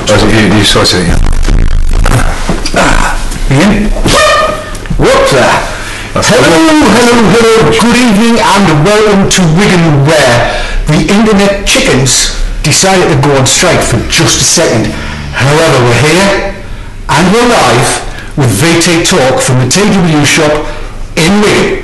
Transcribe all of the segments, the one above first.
You sort it, yeah. Ian? What there? Hello, good evening and welcome to Wigan, where the internet chickens decided to go on strike for just a second. However, we're here and we're live with VTTalk from the TW shop in Wigan.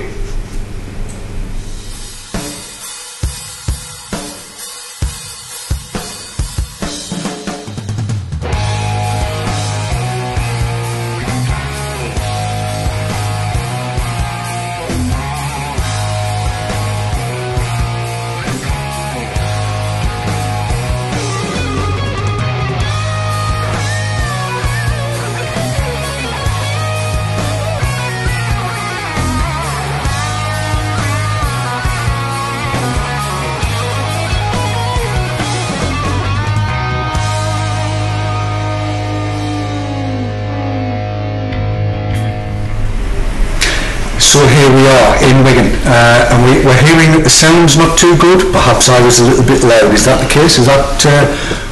So here we are in Wigan, and we're hearing that the sound's not too good. Perhaps I was a little bit loud. Is that the case? Is that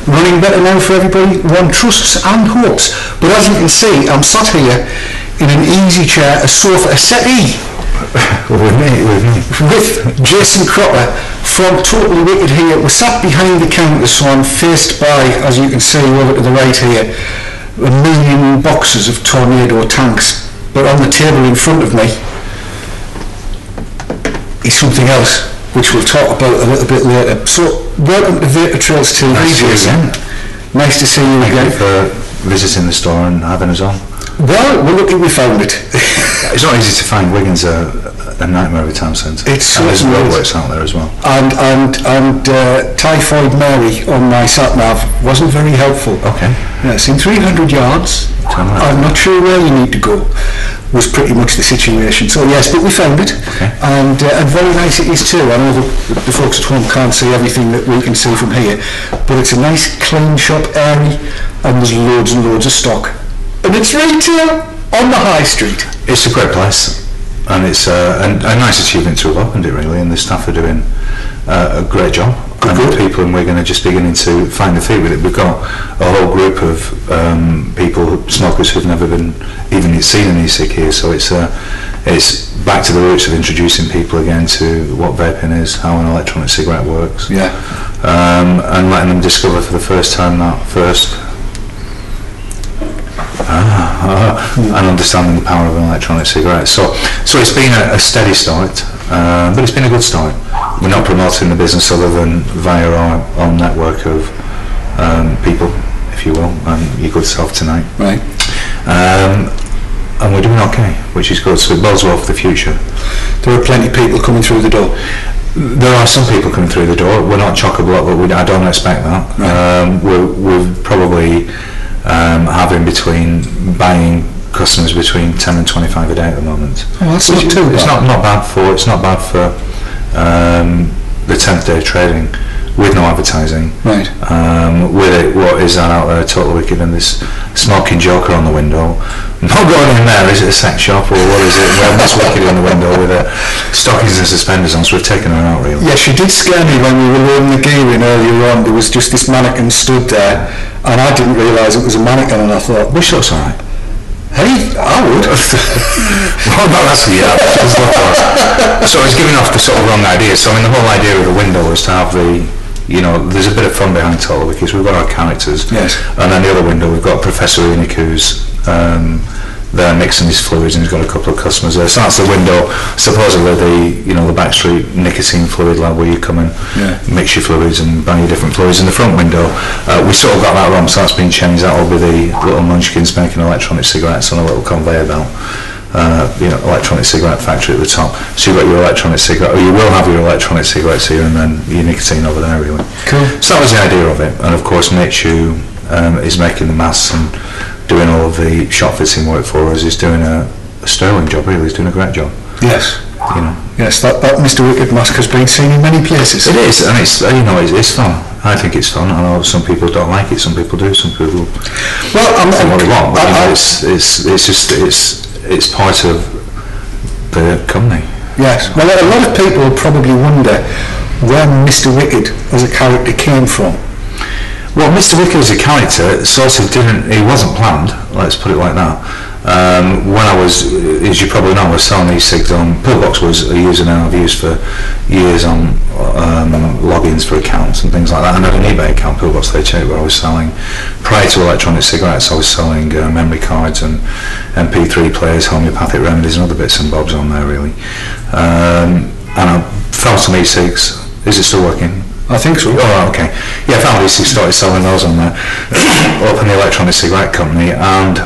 running better now for everybody? One trusts and hopes. But as you can see, I'm sat here in an easy chair, a sofa, a settee. with me. With Jason Crocker from Totally Wicked here. We're sat behind the counter, so I'm faced by, as you can see over to the right here, 1 million boxes of Tornado tanks. But on the table in front of me is something else, which we'll talk about a little bit later. So, welcome to VTTalk TV. Nice to see you again. Nice to see you again. Thank you for visiting the store and having us on. Well, we're lucky we found it. It's not easy to find. Wigan's a nightmare of a town centre. It's so there's roadworks out there as well. And Typhoid Mary on my sat-nav wasn't very helpful. Okay. Yeah, it's in 300 yards. I'm not sure where you need to go, was pretty much the situation. So yes, but we found it. Okay. And very nice it is too. I know the folks at home can't see everything that we can see from here, but it's a nice clean shop, airy, and there's loads and loads of stock. And it's retail on the high street. It's a great place, and it's a nice achievement to have opened it really, and the staff are doing a great job. Good. People in Wigan are just beginning to find their feet with it. We've got a whole group of people, smokers who've never been even seen an e-cig here, so it's back to the roots of introducing people again to what vaping is, how an electronic cigarette works, yeah, and letting them discover for the first time that first and understanding the power of an electronic cigarette. So it's been a steady start, but it's been a good start. We're not promoting the business other than via our own network of people, if you will, and your good self tonight. Right. And we're doing okay, which is good, so it bodes well for the future. There are plenty of people coming through the door. There are some people coming through the door. We're not chock-a-block, but I don't expect that. Right. We're probably having buying customers between 10 and 25 a day at the moment. Oh, that's not too bad. It's not bad for the 10th day of trading with no advertising. Right. With it, what is that out there? Totally Wicked and this smoking joker on the window. Not going in there. Is it a sex shop or what is it? We have this Wicked in the window with stockings and suspenders on, so we've taken her out really. Yeah, she did scare me when we were loading the gear in earlier on. There was just this mannequin stood there, and I didn't realise it was a mannequin, and I thought, which looks alright. Hey, I would. Well, no, that's so it's giving off the sort of wrong idea. So I mean, the whole idea of the window is to have there's a bit of fun behind Totally because we've got our characters. Yes. And then the other window, we've got Professor Enoch who's there mixing his fluids, and he's got a couple of customers there. So that's the window, supposedly the backstreet nicotine fluid lab where you come and mix your fluids and buy your different fluids. In the front window, we sort of got that wrong, so that's been changed. That will be the little munchkins making electronic cigarettes on a little conveyor belt. Electronic cigarette factory at the top. So you've got your electronic cigarette, or you will have your electronic cigarettes here, and then your nicotine over there really. Cool. So that was the idea of it, and of course Mitchu is making the masks and doing all of the shop fitting work for us. He's doing a sterling job really. He's doing a great job. Yes. Yes, that Mr. Wicked mask has been seen in many places. It is, and it's fun. I think it's fun. I know some people don't like it, some people do, some people think what they want, but it's part of the company. Yes, well, a lot of people probably wonder where Mr. Wicked as a character came from. Well, Mr. Wicker as a character sort of didn't, he wasn't planned, let's put it like that. When I was, as you probably know, I was selling these cigs on, Pillbox was a username I've used for years on logins for accounts and things like that. I had an eBay account, Pillbox where I was selling, prior to electronic cigarettes, I was selling memory cards and MP3 players, homeopathic remedies and other bits and bobs on there really. And I found some e-cigs. Is it still working? I think so. Oh, okay. Yeah, I found these, started selling those on there. Opened the electronic cigarette company, and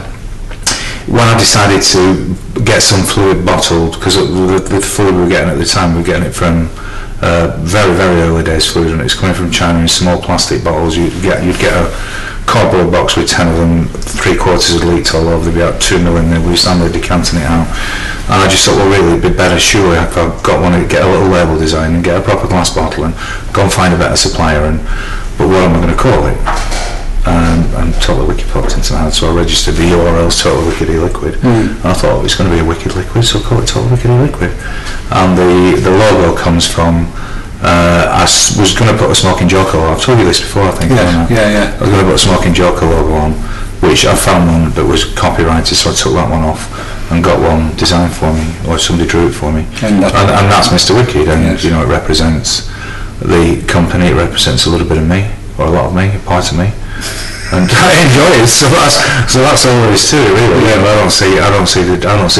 when I decided to get some fluid bottled, because the fluid we were getting at the time, we were getting it from very, very early days fluid, and it's coming from China in small plastic bottles. You'd get a cardboard box with 10 of them, 3/4 of a litre all over. There'd be about 2 mil in there. We started decanting it out, and I just thought, well, really, it'd be better surely if I got one to get a little label design and get a proper glass bottle and go and find a better supplier. But what am I going to call it? And Total Wicked popped into my head, so I registered the URLs Total Wicked E-Liquid, and I thought it's going to be a Wicked Liquid, so I'll call it Total Wicked E-Liquid. And the logo comes from, I was going to put a Smoking Joker logo. I've told you this before, I think. Yeah. I was going to put a Smoking Joker logo on, which I found one that was copyrighted, so I took that one off and got one designed for me, or somebody drew it for me. And that's Mr. Wicked, and yes. You know, it represents the company, it represents a little bit of me, or a lot of me, a part of me. And I enjoy it, so that's all there is to it, really. Yeah, I don't see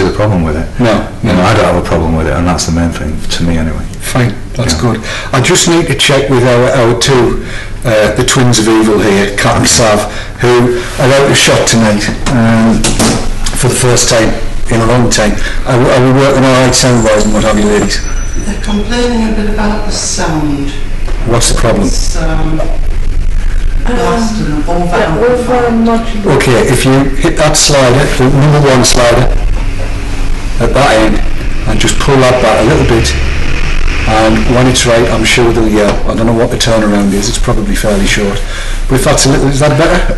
the problem with it. No, I don't have a problem with it, and that's the main thing to me, anyway. Fine, that's good. I just need to check with our two, the twins of evil here, Kat and Sav, who are out of shot tonight for the first time in a long time. Are we working all right sound-wise and what have you, ladies? They're complaining a bit about the sound. What's the problem? It's Okay, if you hit that slider, the number 1 slider at that end, and just pull that back a little bit, and when it's right, I'm sure they'll yell. I don't know what the turnaround is, it's probably fairly short, but if that's a little, is that better?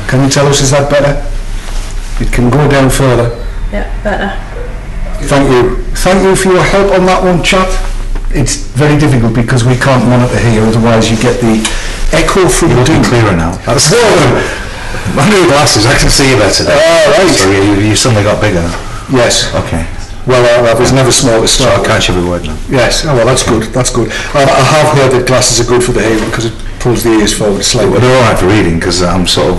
Can you tell us, is that better? It can go down further. Yeah, better. Thank you for your help on that one, chat. It's very difficult because we can't monitor here, otherwise you get the echo from You're looking clearer now. That's my new glasses, I can see you better now. Oh, right. So you suddenly got bigger. Yes. Okay. Well, I was never small to So start. I'll catch every word now. Yes, oh well, that's good. I have heard that glasses are good for the hearing because it pulls the ears forward slightly. Well, they're alright for reading because I'm sort of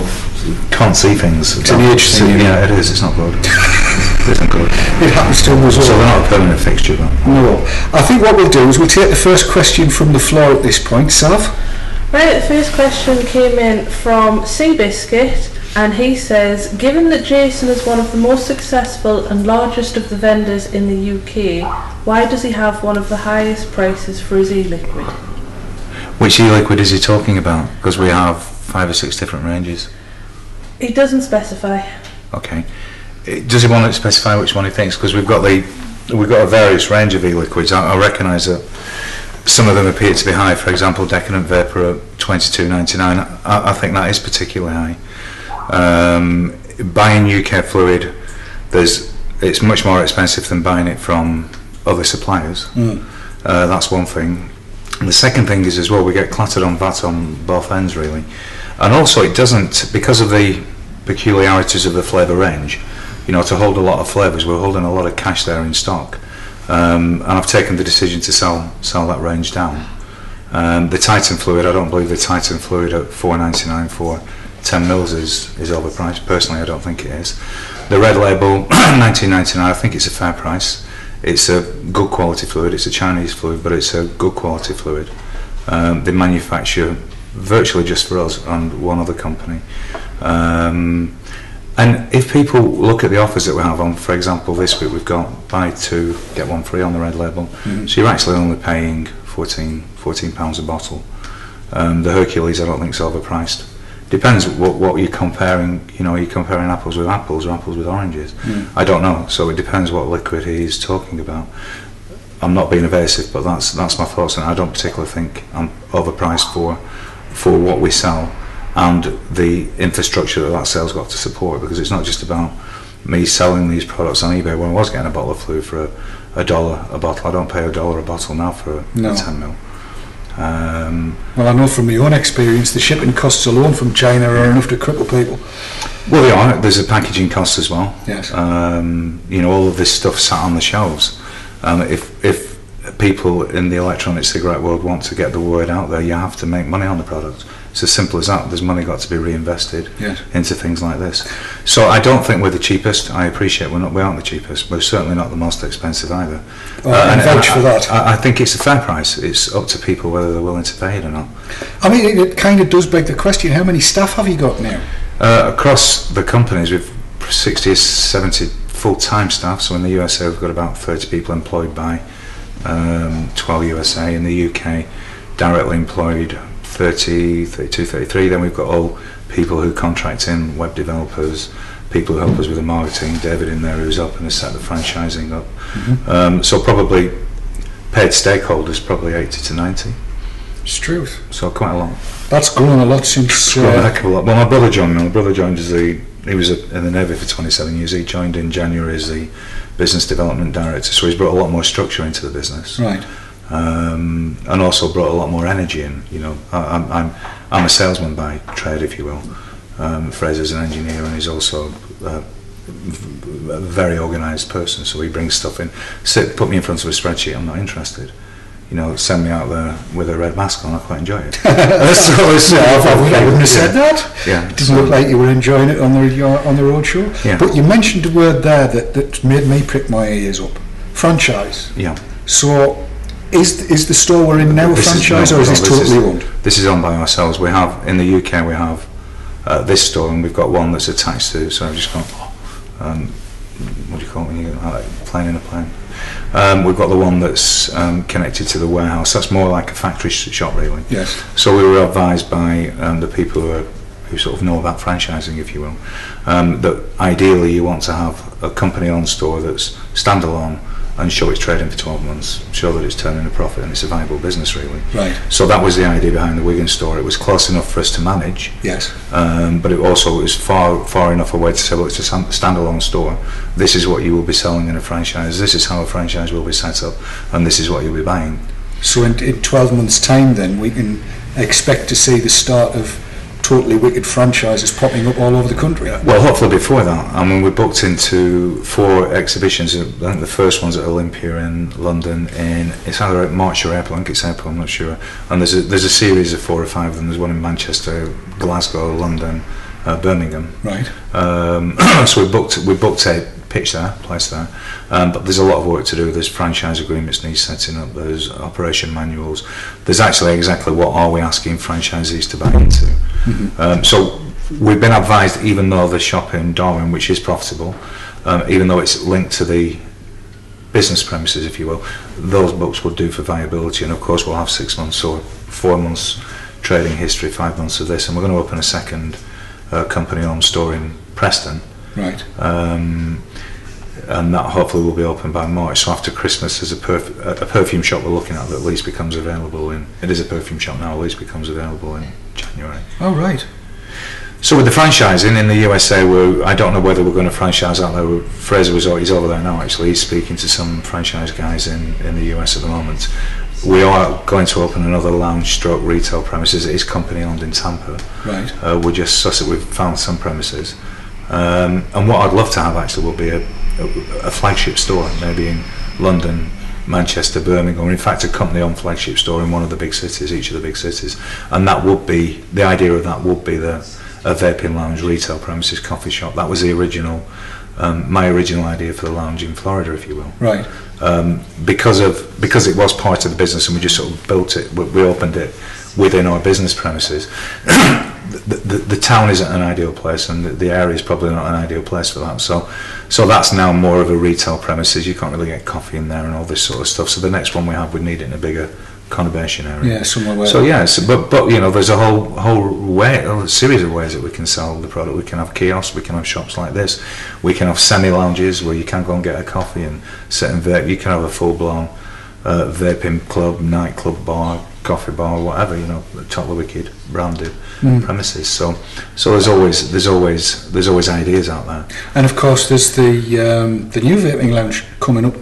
can't see things. It's an age thing. Yeah, it is. It's not good. It isn't good. It happens to them as well. So they're not a permanent fixture, though. No. I think what we'll do is we'll take the first question from the floor at this point. Sav? Right, the first question came in from Seabiscuit, and he says, given that Jason is one of the most successful and largest of the vendors in the UK, why does he have one of the highest prices for his e-liquid? Which e-liquid is he talking about? Because we have 5 or 6 different ranges. He doesn't specify. Okay. Does he want to specify which one he thinks? Because we've got a various range of e-liquids. I recognise that some of them appear to be high. For example, Decadent Vapor at $22.99. I think that is particularly high. Buying UK fluid, it's much more expensive than buying it from other suppliers. That's one thing. And the second thing is as well, we get clattered on VAT on both ends really. And also it doesn't, because of the peculiarities of the flavour range, you know, to hold a lot of flavours, we're holding a lot of cash there in stock. And I've taken the decision to sell that range down. The Titan fluid, I don't believe the Titan fluid at $4.99 for 10 mils is overpriced. Personally, I don't think it is. The Red Label, $19.99, I think it's a fair price. It's a good quality fluid, it's a Chinese fluid, but it's a good quality fluid. They manufacture virtually just for us and one other company. And if people look at the offers that we have on, for example, this week we've got buy 2, get 1 free on the Red Label. So you're actually only paying £14 a bottle. The Hercules I don't think is overpriced. Depends what you're comparing. You know, are you comparing apples with apples or apples with oranges? I don't know. So it depends what liquid he's talking about. I'm not being evasive, but that's my thoughts, and I don't particularly think I'm overpriced for what we sell and the infrastructure that sale's got to support, because it's not just about me selling these products on eBay. When I was getting a bottle of fluid for $1 a bottle, I don't pay $1 a bottle now for a 10 mil. Well, I know from my own experience, the shipping costs alone from China are enough to cripple people. Well, they are. There's a packaging cost as well. Yes. All of this stuff sat on the shelves. If people in the electronic cigarette world want to get the word out there, you have to make money on the product. It's as simple as that. There's money got to be reinvested into things like this. So I don't think we're the cheapest. I appreciate we aren't the cheapest. We're certainly not the most expensive either. And vouch for that. I think it's a fair price. It's up to people whether they're willing to pay it or not. I mean, it kind of does beg the question, how many staff have you got now? Across the companies, we've 60 or 70 full-time staff. So in the USA, we've got about 30 people employed by 12 USA. In the UK, directly employed 30, 32, 33. Then we've got all people who contract in, web developers, people who help us with the marketing. David in there who's helping us set the franchising up. So probably paid stakeholders, probably 80 to 90. It's true. So quite a lot. That's grown a lot since... Grown a heck of a lot. Well, my brother joined me. My brother joined as he was in the Navy for 27 years. He joined in January as the business development director. So he's brought a lot more structure into the business. Right. And also brought a lot more energy in. I'm a salesman by trade, if you will. Fraser's an engineer, and he's also a very organised person. So he brings stuff in. Put me in front of a spreadsheet. I'm not interested. Send me out there with a red mask on. I quite enjoy it. I wouldn't have said that. Yeah. It didn't look like you were enjoying it on the road show. Yeah. But you mentioned a word there that made me prick my ears up. Franchise. Yeah. So. Is the store we're in now a franchise, or is this totally owned? This is owned by ourselves. We have, in the UK, we have this store, and we've got one that's attached to, so I've just got, what do you call it when you get plane in a plane? We've got the one that's connected to the warehouse. That's more like a factory shop, really. Yes. So we were advised by the people who sort of know about franchising, if you will, that ideally you want to have a company-owned store that's standalone, and show it's trading for 12 months, show that it's turning a profit and it's a viable business, really. Right. So that was the idea behind the Wigan store. It was close enough for us to manage. Yes. But it also was far enough away to say, look, it's a standalone store. This is what you will be selling in a franchise. This is how a franchise will be set up, and this is what you'll be buying. So in 12 months' time, then we can expect to see the start of totally wicked franchises popping up all over the country. Well, hopefully before that. I mean, we're booked into 4 exhibitions. I think the first one's at Olympia in London it's either March or April. I think it's April, I'm not sure. And there's a series of 4 or 5 of them. There's one in Manchester, Glasgow, London, Birmingham. Right. So we booked a place there, but there's a lot of work to do. There's franchise agreements need setting up, there's operation manuals, there's actually exactly what are we asking franchisees to buy into. So we've been advised, even though the shop in Dorn, which is profitable, even though it's linked to the business premises, if you will, those books will do for viability, and of course we'll have 6 months or 4 months trading history, 5 months of this, and we're going to open a second company-owned store in Preston. Right. And that hopefully will be open by March. So after Christmas, there's a perfume shop we're looking at that at least becomes available in. It is a perfume shop now. At least becomes available in January. Oh, right. So with the franchising in the USA, I don't know whether we're going to franchise out there. Fraser he's over there now. Actually, he's speaking to some franchise guys in the US at the moment. We are going to open another lounge/stroke retail premises. It is company owned in Tampa. Right. We're just sussing. We've found some premises. And what I'd love to have actually will be a flagship store, maybe in London, Manchester, Birmingham, or in fact a company-owned flagship store in one of the big cities, each of the big cities. And that would be, the idea of that would be a vaping lounge, retail premises, coffee shop. That was the original, my original idea for the lounge in Florida, if you will. Right. Because it was part of the business and we just sort of built it, we opened it within our business premises. The town isn't an ideal place, and the area is probably not an ideal place for that. So that's now more of a retail premises. You can't really get coffee in there and all this sort of stuff. So the next one we have, we'd need it in a bigger conurbation area. Yeah, somewhere where. So yes, but there's a series of ways that we can sell the product. We can have kiosks, we can have shops like this, we can have semi-lounges where you can go and get a coffee and sit and vape. You can have a full-blown vaping club, nightclub, bar, coffee bar, whatever, totally wicked branded premises. So there's always ideas out there. And of course, there's the new vaping lounge coming up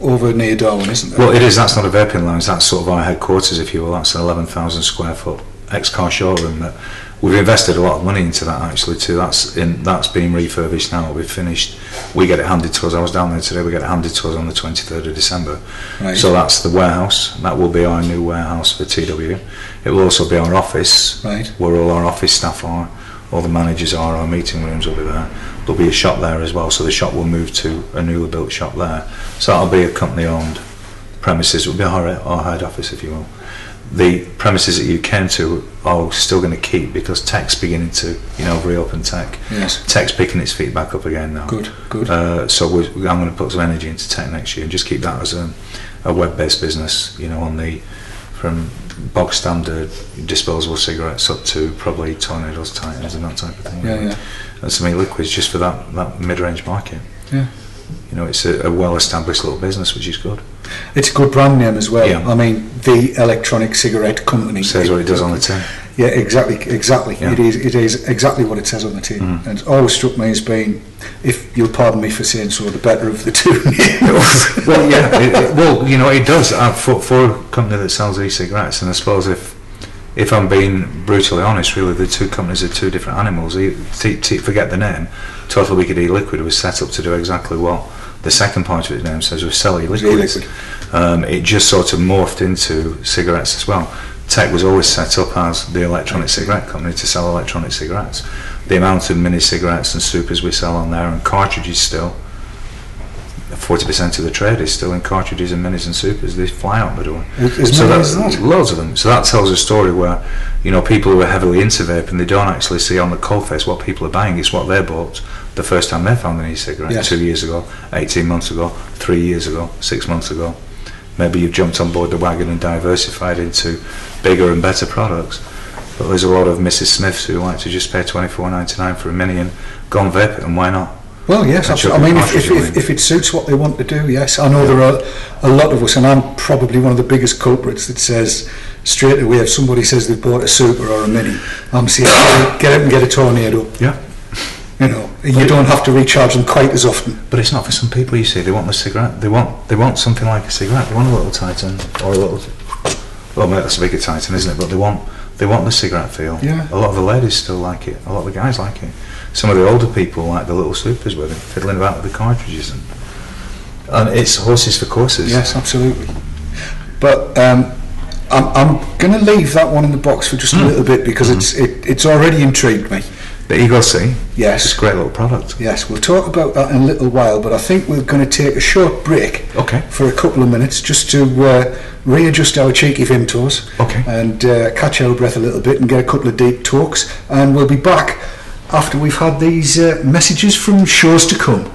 over near Dorn, isn't there? Well, it is. That's not a vaping lounge. That's sort of our headquarters, if you will. That's an 11,000 square foot ex-car showroom that we've invested a lot of money into. That actually too. That's being refurbished now. We've finished. We get it handed to us. I was down there today. We get it handed to us on the 23rd of December. Right. So that's the warehouse. That will be our new warehouse for TW. It will also be our office, Right. where all our office staff are. All the managers are. Our meeting rooms will be there. There'll be a shop there as well. So the shop will move to a newly built shop there. So that'll be a company-owned premises. It will be our head office, if you will. The premises that you came to are still going to keep, because tech's beginning to, reopen tech. Yes. Tech's picking its feet back up again now. Good. So I'm going to put some energy into tech next year and just keep that as a web-based business. From bog standard disposable cigarettes up to probably tornadoes, Titans, and that type of thing. Yeah. And some liquids just for that mid-range market. Yeah. It's a well-established little business, which is good. It's a good brand name as well. Yeah. I mean, the electronic cigarette company Says what it does on the tin. Yeah, exactly. Yeah. It is exactly what it says on the tin. And it's always struck me as being, if you'll pardon me for saying so, the better of the two names. Well, yeah. It does for a company that sells e-cigarettes. And I suppose if I'm being brutally honest, really, the two companies are two different animals. Forget the name. Total Wicked E-Liquid was set up to do exactly what the second part of its name says, was sell e-liquids. It just sort of morphed into cigarettes as well. Tech was always set up as the electronic cigarette company to sell electronic cigarettes. The amount of mini cigarettes and supers we sell on there, and cartridges still, 40% of the trade is still in cartridges and minis and supers. They fly out the door. Loads of them. So that tells a story where, people who are heavily into vaping, they don't actually see on the coalface what people are buying. It's what they bought the first time they found an e-cigarette. Yes. 2 years ago, 18 months ago, 3 years ago, 6 months ago. Maybe you've jumped on board the wagon and diversified into bigger and better products. But there's a lot of Mrs. Smiths who like to just pay $24.99 for a mini and go and vape it, and why not? Well, yes, absolutely. I mean, if it suits what they want to do, yes. I know there are a lot of us, and I'm probably one of the biggest culprits that says straight away, if somebody says they've bought a super or a mini, I'm saying, get out and get a tornado. Yeah. You don't have to recharge them quite as often. But it's not for some people, you see. They want the cigarette. They want something like a cigarette. They want a little Titan or a little. Well, mate, that's a bigger Titan, isn't it? But they want the cigarette feel. Yeah. A lot of the ladies still like it. A lot of the guys like it. Some of the older people like the little supers with it, fiddling about with the cartridges, and it's horses for courses. Yes, absolutely. But I'm going to leave that one in the box for just a little bit, because it's already intrigued me. The Eagle C. Yes. It's a great little product. Yes, we'll talk about that in a little while, but I think we're going to take a short break. Okay. For a couple of minutes, just to readjust our cheeky vimtos. Okay. And catch our breath a little bit and get a couple of deep talks, and we'll be back after we've had these messages from shows to come.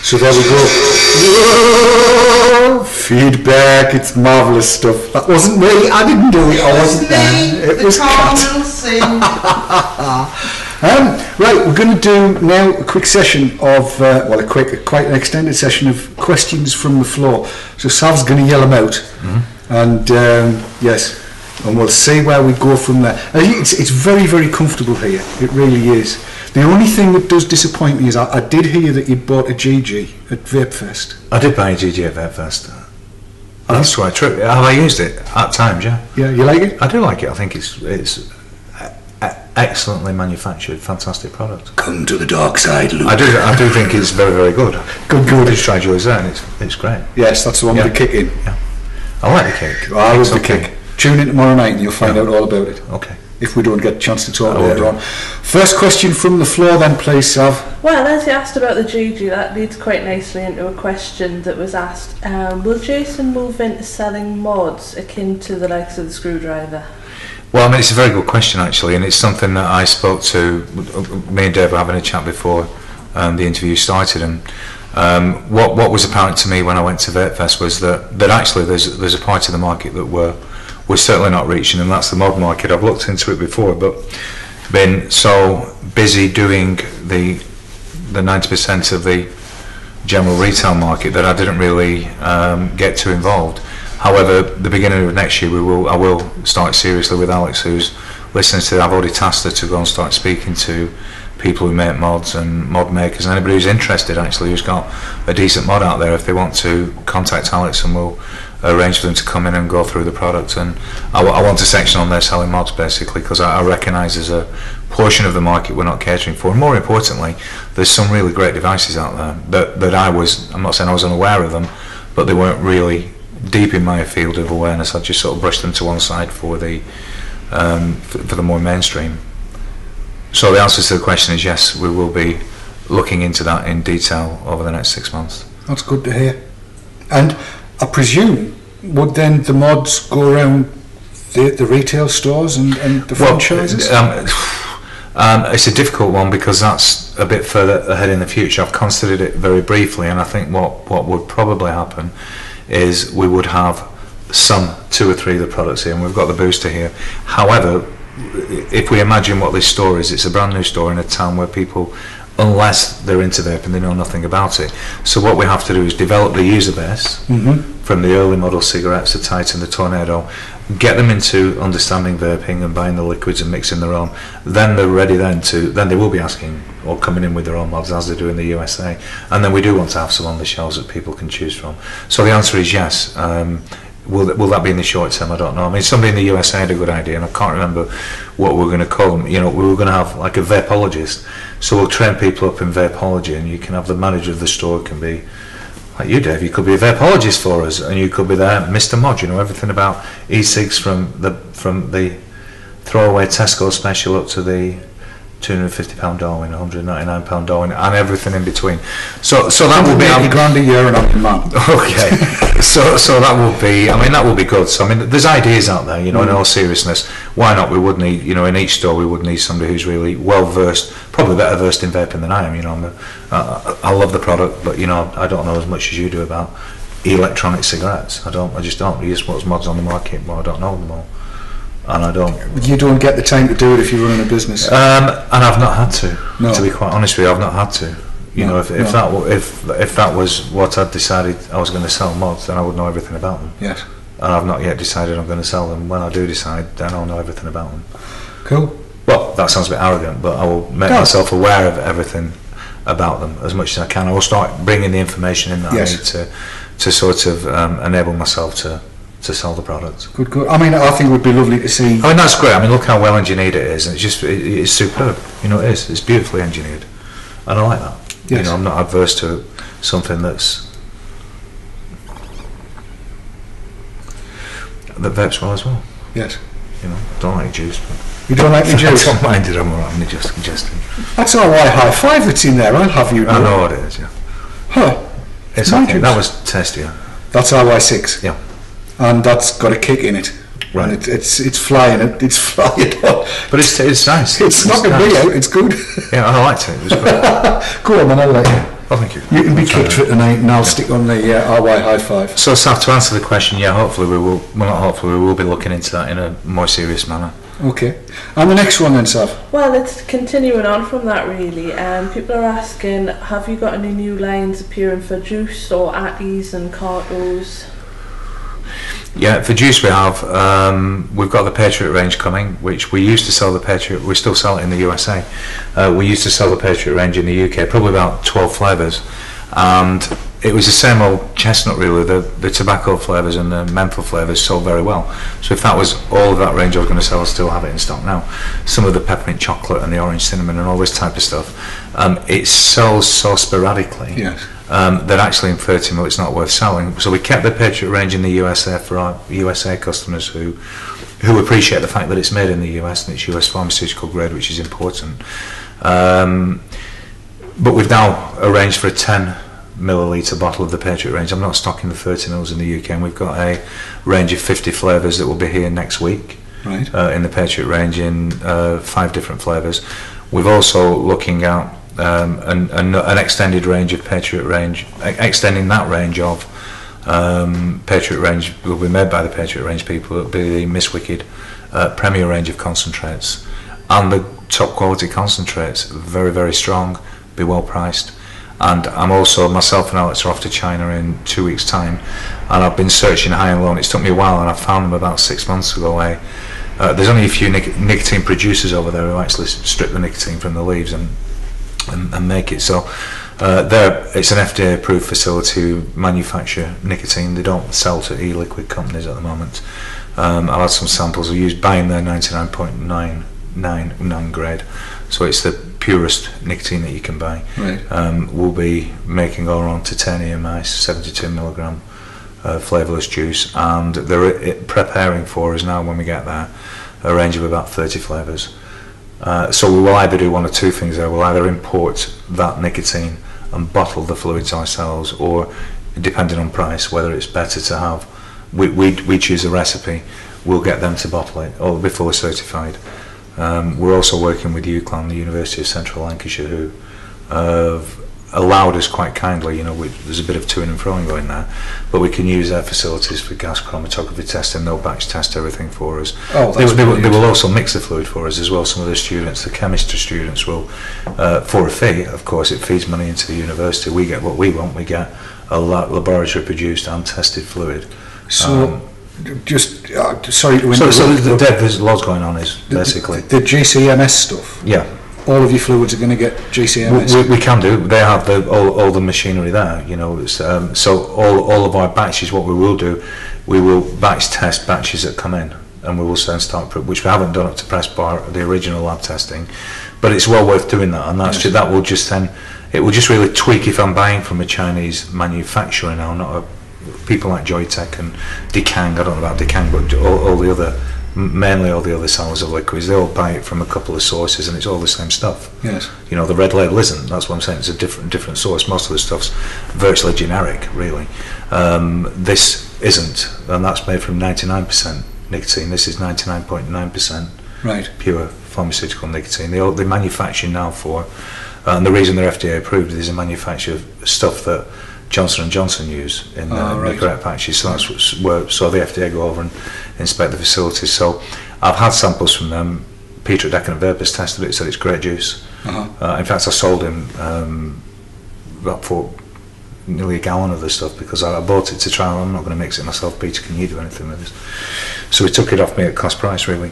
So there we go. Whoa! Feedback, it's marvellous stuff. That wasn't me, I didn't do it, I wasn't there. It was Kat. Right, we're going to do now a quick session of, quite an extended session of questions from the floor. So Sav's going to yell them out. And yes, and we'll see where we go from there. It's very, very comfortable here, it really is. The only thing that does disappoint me is I did hear that you bought a GG at Vapefest. I did buy a GG at Vapefest. That's quite true. Have I used it at times? Yeah. Yeah, you like it? I do like it. I think it's excellently manufactured, fantastic product. Come to the dark side, Luke. I do think it's very, very good. Good. Just tried yours there, and it's great. Yes, that's the one with the kick in. Yeah. I like the kick. I love the kick. Tune in tomorrow night and you'll find out all about it. Okay. If we don't get a chance to talk later on. First question from the floor then, please, Sav. Well, as you asked about the GG, that leads quite nicely into a question that was asked. Will Jason move into selling mods akin to the likes of the screwdriver? Well, I mean, it's a very good question, actually, and it's something that I spoke to, me and Dave were having a chat before the interview started, and what was apparent to me when I went to VapeFest was that actually there's a part of the market that we're certainly not reaching, and that's the mod market. I've looked into it before, but been so busy doing the 90% of the general retail market that I didn't really get too involved. However, the beginning of next year I will start seriously with Alex, who's listening to. I've already tasked her to go and start speaking to people who make mods and mod makers, and anybody who's interested, actually, who's got a decent mod out there. If they want to contact Alex, and we'll arrange for them to come in and go through the product. And I want a section on there selling mods, basically, because I recognise there's a portion of the market we're not catering for, and more importantly, there's some really great devices out there that I'm not saying I was unaware of them, but they weren't really deep in my field of awareness. I just sort of brushed them to one side for the more mainstream. So the answer to the question is yes, we will be looking into that in detail over the next 6 months. That's good to hear. And I presume, would then the mods go around the retail stores and the franchises? It's a difficult one because that's a bit further ahead in the future. I've considered it very briefly, and I think what would probably happen is we would have some 2 or 3 of the products here, and we've got the booster here. However, if we imagine what this store is, it's a brand new store in a town where people, unless they're into vaping, they know nothing about it. So what we have to do is develop the user base from the early model cigarettes, the Titan, the Tornado, get them into understanding vaping and buying the liquids and mixing their own. Then they're ready then they will be asking or coming in with their own mods, as they do in the USA. And then we do want to have some on the shelves that people can choose from. So the answer is yes. Will that be in the short term? I don't know. I mean, somebody in the USA had a good idea, and I can't remember what we're going to call them. You know, we were going to have like a vapologist. So we'll train people up in vapology, and you can have the manager of the store can be like you, Dave. You could be a vapologist for us, and you could be there, Mr. Mod. You know everything about e-cigs from the throwaway Tesco special up to the £250 Darwin, £199 Darwin, and everything in between. So that will be £80,000 a year and I'm your man. Okay. so that will be. I mean, that will be good. So I mean, there's ideas out there. You know, in all seriousness, why not? We would need, you know, in each store we would need somebody who's really well versed, probably better versed in vaping than I am. You know, I love the product, but you know, I don't know as much as you do about electronic cigarettes. I just don't. Use what's mods on the market, but I don't know them all. And I don't. You don't get the time to do it if you're running a business. And I've not had to. No. To be quite honest with you, I've not had to. You know, if that was what I'd decided I was going to sell mods, then I would know everything about them. Yes. And I've not yet decided I'm going to sell them. When I do decide, then I'll know everything about them. Cool. Well, that sounds a bit arrogant, but I will make myself aware of everything about them as much as I can. I will start bringing the information in that I need to sort of enable myself to sell the product. Good. I mean, I think it would be lovely to see. I mean, that's great. I mean, look how well engineered it is, and it's superb. You know, it is. It's beautifully engineered, and I like that. Yes. You know, I'm not adverse to something that vapes well as well. Yes. You know, don't like juice. But you don't like the juice? I don't mind it. I'm alright. I'm just congesting. That's all right. High five that's in there. I'll have you know. I know what it is. Yeah. Huh. It's okay. Juice. That was tastier. That's RY6. Yeah. And that's got a kick in it. Right. And it's flying. It's flying up. But it's nice. It's knocking me out. It's good. Yeah, I liked it. It was great. Go on, then I'll let you. Oh, thank you. You can be kicked for it tonight, and I'll stick on the RY high five. So, Sav, to answer the question, yeah, hopefully we will. Well, not hopefully, we will be looking into that in a more serious manner. Okay. And the next one then, Sav? Well, it's continuing on from that, really. People are asking, have you got any new lines appearing for Juice or Atties and Cartos? Yeah, for Juice we have. We've got the Patriot range coming, which we used to sell the Patriot. We still sell it in the USA. We used to sell the Patriot range in the UK, probably about 12 flavours, and it was the same old chestnut really. The tobacco flavours and the menthol flavours sold very well. So if that was all of that range I was going to sell, I still have it in stock now. Some of the peppermint chocolate and the orange cinnamon and all this type of stuff, it sells so sporadically that actually in 30ml it's not worth selling. So we kept the Patriot range in the USA for our USA customers who appreciate the fact that it's made in the US and it's US pharmaceutical grade, which is important. But we've now arranged for a 10 milliliter bottle of the Patriot range. I'm not stocking the 30 mils in the UK, and we've got a range of 50 flavours that will be here next week in the Patriot range in 5 different flavours. We've also looking at an extended range of Patriot range, extending that range of Patriot range will be made by the Patriot range people. It'll be the Miss Wicked Premier range of concentrates, and the top quality concentrates, very, very strong, be well priced. And I'm also, myself and Alex are off to China in 2 weeks time, and I've been searching high and low, and it's took me a while, and I found them about 6 months ago. There's only a few nicotine producers over there who actually strip the nicotine from the leaves and make it. So it's an FDA approved facility who manufacture nicotine. They don't sell to e-liquid companies at the moment. I've had some samples. We use buying their 99.99 grade, so it's the purest nicotine that you can buy. We'll be making our own titanium ice 72 milligram flavourless juice, and they're preparing for us now when we get there a range of about 30 flavours. So we will either do one or two things there. We'll either import that nicotine and bottle the fluids ourselves, or depending on price, whether it's better to have, we choose a recipe, we'll get them to bottle it, or it'll be fully certified. We're also working with UCLan, the University of Central Lancashire, who have allowed us quite kindly, there's a bit of to-ing and fro-ing going there, but we can use their facilities for gas chromatography testing. They'll batch test everything for us. They will also mix the fluid for us as well. Some of the students, the chemistry students, will, for a fee, of course, it feeds money into the university. We get what we want. We get a laboratory produced and tested fluid. So sorry to interrupt. So there's lots going on, is basically the GCMS stuff. Yeah. All of your fluids are going to get GCMS. We can do. They have all the machinery there. So all of our batches, what we will do, we will batch test batches that come in, and we will then start, which we haven't done up to press bar, the original lab testing, but it's well worth doing that. And that will just then, it will just really tweak if I'm buying from a Chinese manufacturer now, not people like Joytech and Decang. I don't know about Decang, but mainly all the other sellers of liquids, they all buy it from a couple of sources, and it's all the same stuff. Yes. The red label isn't. That's what I'm saying. It's a different source. Most of the stuff's virtually generic, really. This isn't, and that's made from 99% nicotine. This is 99.9% pure pharmaceutical nicotine. They manufacture now for, and the reason they're FDA approved is they manufacture stuff that Johnson & Johnson use in the correct patches. So that's so the FDA go over and inspect the facilities. So I've had samples from them. Peter at Decadent Vapors tested it, said it's great juice. In fact, I sold him nearly a gallon of the stuff because I bought it to try. I'm not going to mix it myself. Peter, can you do anything with this? So he took it off me at cost price, really.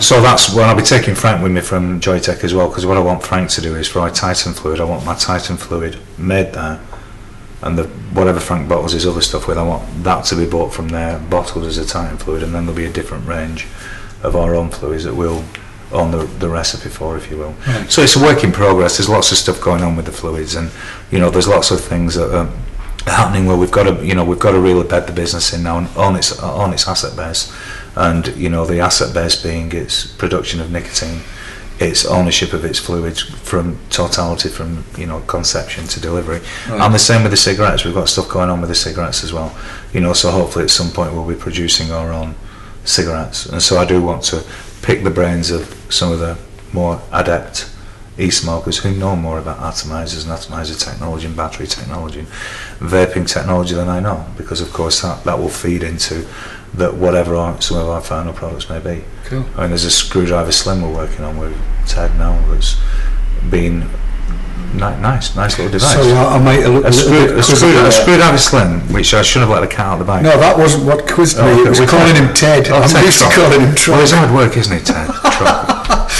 So that's when I'll be taking Frank with me from Joytech as well, because what I want Frank to do is for our Titan fluid, I want my Titan fluid made there, and whatever Frank bottles his other stuff with, I want that to be bought from there, bottled as a Titan fluid, and then there'll be a different range of our own fluids that we'll own the recipe for, if you will. So it's a work in progress. There's lots of stuff going on with the fluids, and there's lots of things that are happening where we've got to really bed the business in now on its asset base, and the asset base being its production of nicotine, its ownership of its fluids from totality, from conception to delivery. And the same with the cigarettes. We've got stuff going on with the cigarettes as well, so hopefully at some point we'll be producing our own cigarettes. And so I do want to pick the brains of some of the more adept e-smokers who know more about atomizers and atomizer technology and battery technology and vaping technology than I know, because of course that will feed into whatever some of our final products may be. Cool. I mean, there's a screwdriver slim we're working on with Ted now that's been nice little device. So I might a screwdriver slim, which I shouldn't have let the cat out of the bag. No, that wasn't what quizzed me. It was calling him Ted. I'm used to calling him Trump. Well, he's hard work, isn't he, Ted?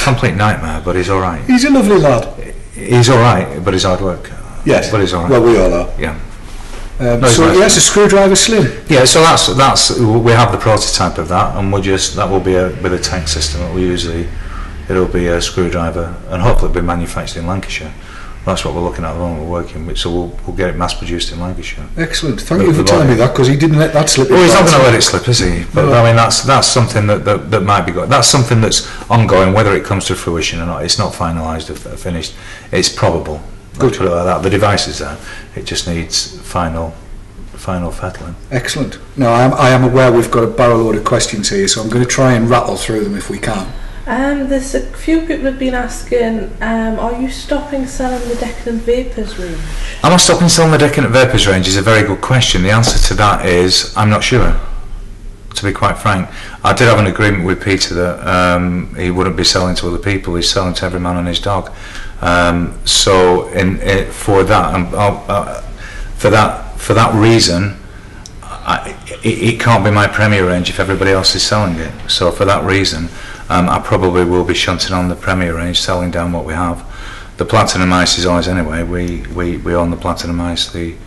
Complete nightmare, but he's all right. He's a lovely lad. He's all right, but he's hard work. Yes. But it's all right. Well, we all are. Yeah. So yes, a screwdriver slim. Yeah, so that's we have the prototype of that, and that will be with a tank system. It'll be a screwdriver, and hopefully it'll be manufactured in Lancashire. That's what we're looking at the moment. We're working with, so we'll get it mass produced in Lancashire. Excellent. Thank you for telling me that, because he didn't let that slip. Well, he's not going to let it slip, is he? But I mean, that's something that might be good. That's something that's ongoing. Whether it comes to fruition or not, it's not finalised or finished. It's probable. Good. Put it like that. The device is there. It just needs final fettling. Excellent. Now I am aware we've got a barrel load of questions here, so I'm going to try and rattle through them if we can. There's a few people have been asking, are you stopping selling the Decadent Vapors range? Am I stopping selling the Decadent Vapors range is a very good question. The answer to that is I'm not sure, to be quite frank. I did have an agreement with Peter that he wouldn't be selling to other people. He's selling to every man and his dog. So for that reason, it can't be my Premier range if everybody else is selling it. So for that reason, I probably will be shunting on the Premier range, selling down what we have. The Platinum Ice is ours anyway. We own the Platinum Ice, the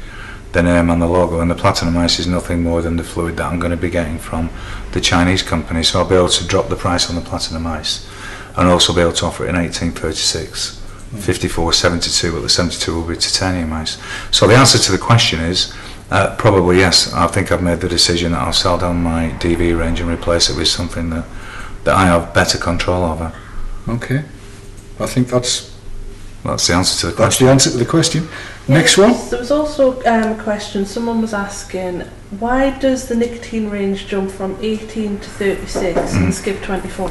name and the logo, and the Platinum Ice is nothing more than the fluid that I'm going to be getting from the Chinese company. So I'll be able to drop the price on the Platinum Ice, and also be able to offer it in 1836, 54, 72, but the 72 will be titanium ice. So the answer to the question is probably yes. I think I've made the decision that I'll sell down my DV range and replace it with something that I have better control over. Okay, I think that's the answer to the question. That's the answer to the question. Yeah, next one. There was also a question. Someone was asking, why does the nicotine range jump from 18 to 36 and skip 24?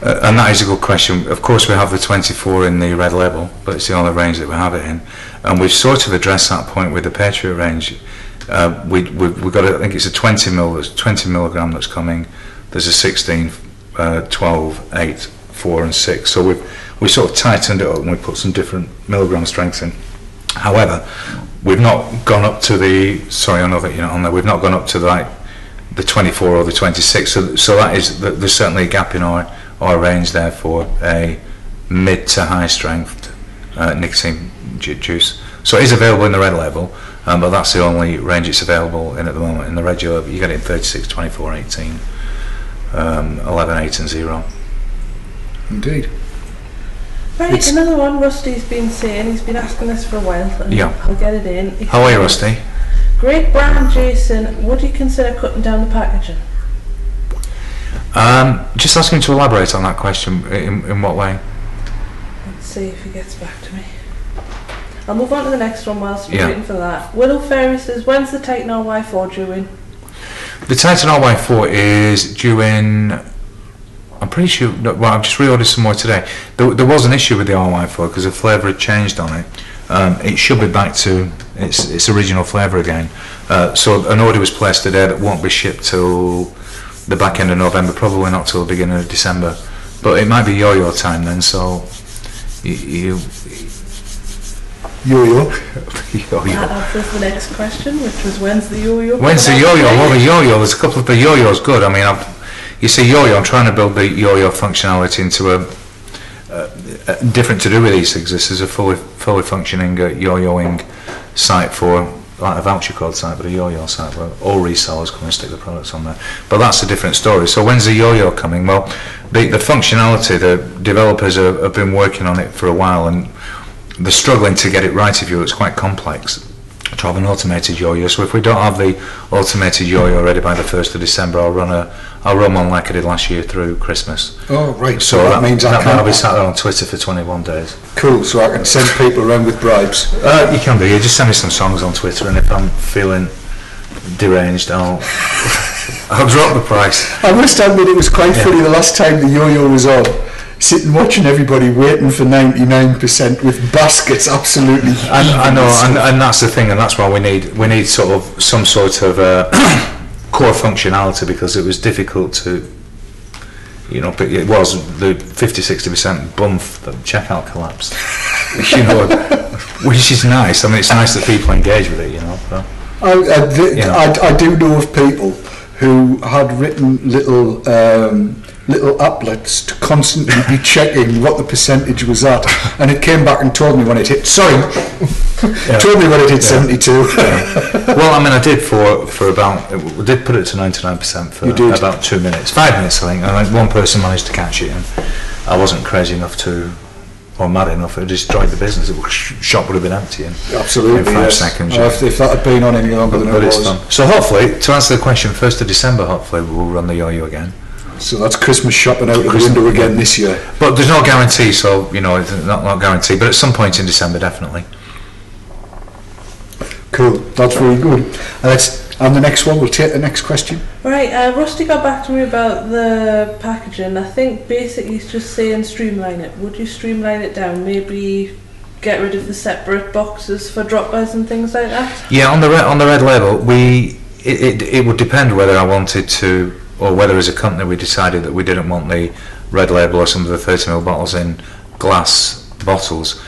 And that is a good question. Of course, we have the 24 in the red label, but it's the only range that we have it in, and we've sort of addressed that point with the Patriot range. We've got I think it's a 20 milligram that's coming. There's a 16, 12, 8, 4 and 6. So we sort of tightened it up and we put some different milligram strengths in. However, we've not gone up to the, sorry I know that you're not on there, we've not gone up to the 24 or the 26. So that is, there's certainly a gap in our range there for a mid to high strength nicotine juice. So it is available in the red label, but that's the only range it's available in at the moment. In the regular, you get it in 36, 24, 18. 11, 8 and 0. Indeed. Right, another one Rusty's been saying, he's been asking this for a while, and yeah. I'll get it in. How are you, Rusty? Great brand, Jason. Would you consider cutting down the packaging? Just asking him to elaborate on that question. In what way? Let's see if he gets back to me. I'll move on to the next one whilst we're waiting for that. Willow Fairy says, when's the Titan RY4 due in? The Titan RY4 is due in, I'm pretty sure, well, I've just reordered some more today. There was an issue with the RY4 because the flavour had changed on it. It should be back to its original flavour again. So an order was placed today that won't be shipped till the back end of November, probably not till the beginning of December. But it might be yo-yo time then, so yo-yo. That answers the next question, which was when's the yo-yo? When's the yo-yo? Well, the yo-yo, there's a couple of the yo-yo's good. I mean, you see yo-yo, I'm trying to build the yo-yo functionality into a different to do with these things. This is a fully functioning yo-yoing site for, like a voucher code site, but a yo-yo site where all resellers come and stick the products on there. But that's a different story. So when's the yo-yo coming? Well, the functionality, the developers have been working on it for a while, and they're struggling to get it right. If you, it's quite complex to have an automated yo-yo. So if we don't have the automated yo-yo ready by the 1st of December, I'll run one like I did last year through Christmas. Oh right. So that means I'll be sat there on Twitter for 21 days. Cool. So I can send people around with bribes. You can do. You just send me some songs on Twitter, and if I'm feeling deranged, I'll drop the price. I must admit it was quite funny the last time the yo-yo was on. Sitting watching everybody waiting for 99% with baskets absolutely. I know, and that's the thing, and that's why we need sort of some sort of core functionality, because it was difficult to, it was the 50-60% bump that checkout collapsed, which is nice. I mean, it's nice that people engage with it, But, I do know of people who had written little little applets to constantly be checking what the percentage was at, and it came back and told me when it hit. Told me when it hit 72. Well, I mean, I did for about. We did put it to 99% for about 2 minutes, 5 minutes, I think. And one person managed to catch it, and I wasn't crazy enough or mad enough. It destroyed the business. The shop would have been empty in 5 seconds. If that had been on any longer than it was. Fun. So hopefully, to answer the question, 1st of December, hopefully we'll run the yo-yo again. So that's Christmas shopping out of the window again this year. But there's no guarantee, so it's not guaranteed. But at some point in December, definitely. Cool. That's very good. And the next one, we'll take the next question. Right, Rusty got back to me about the packaging. I think basically he's just saying streamline it. Would you streamline it down? Maybe get rid of the separate boxes for droppers and things like that? Yeah, on the red label, it would depend whether I wanted to, or whether as a company we decided that we didn't want the red label or some of the 30ml bottles in glass bottles.